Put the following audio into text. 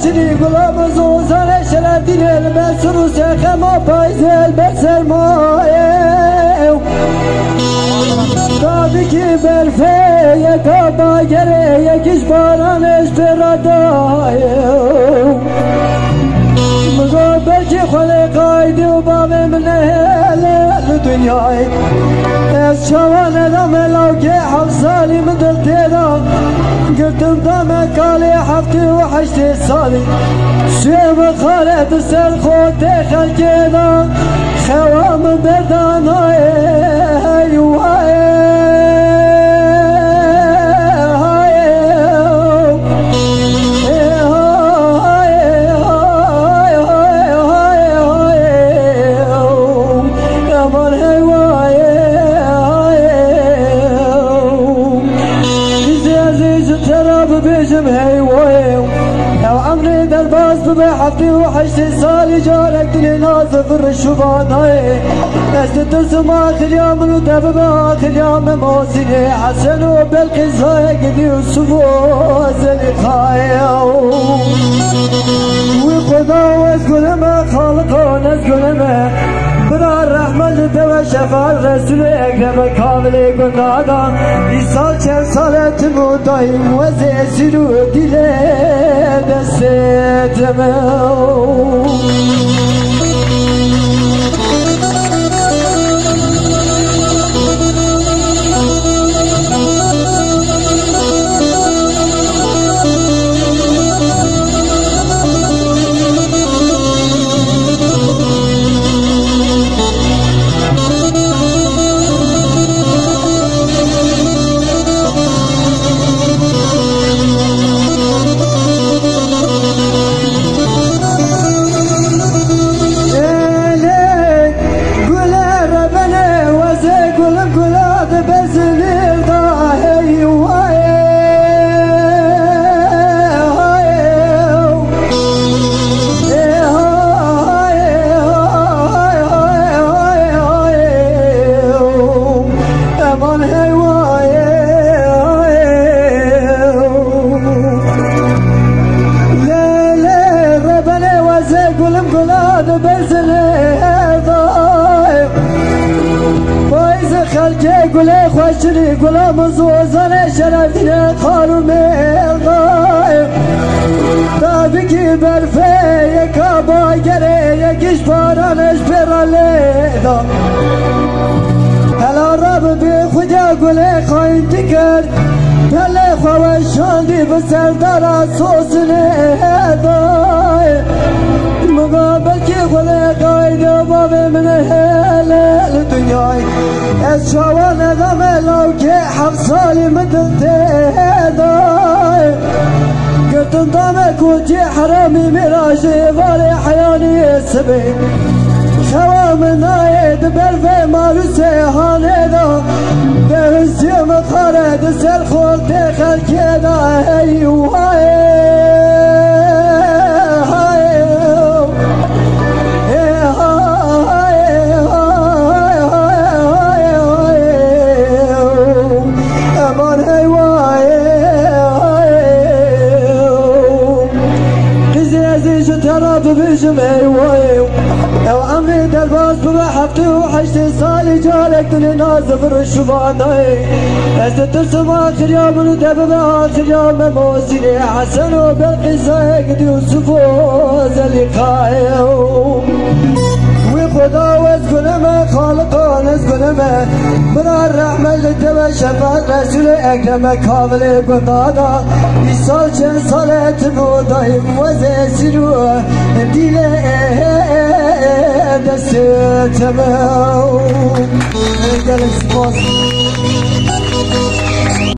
خوشنی گلاب زوزان شلدین المسر و سخما پایز البسر مایه دادی که برفه یکا باگره یکیش بارانش برادایه مگو بلکی خلی قایدی و بابه منه دنیای از شوان دم لوگه 7 سالی من دل تیدا قلتم دم کالی 7 و 8 سالی شویم خالد سر خود خلقی دا خوام بردانای بيجم هاي ويو لو عمري درباس بحفتي وحشتي صالي جارك دني نازف الرشوبان هاي استدرسم آخر يوم ودب بآخر يوم موسيني حسن وبالقيس هاي قدي وصفو زلي خايو وخدا واسقل ما خالقو نسقل ما بنا الرحمن دوا شفاء رسول اكرم كامل قنادا إيسال 4 سالة مدايم وزيسر ودل دستمو گله خوشنی گله مزوزن شرفیه خانم الغایب دادی که برفه یکا باگره یکیش بارانش برالیدا هلا رب بی خدا گله خواهیم تکر پله خوشاندی به سردار سوسنه دای مقابل که گله قاید باب من هل دنیای از شوان دم لوگه 7 سالی مدل تهدای قلتم دم کوچی حرامی میراجی واری حیانی سبی خوام ناید برفه ماروسه هانه دا به حسیم خارد سر خورد خلکه دا هیوهای بيجم ايوه لو عمري درباس بحفتي وحشتي صالي جارك دني نازف الرشوبان هاي ترسم اخر يوم ودب باخر يوم موسيني حسن وبالقيس قدي وصفو زلي خايو وخدا واسقل ما خالقا نسقل ما بنا الرحمة اللي تبا شفاء رسول اكرم كامل قنادا إيسال 4 سالة مدايم وزيسرو دل دستمو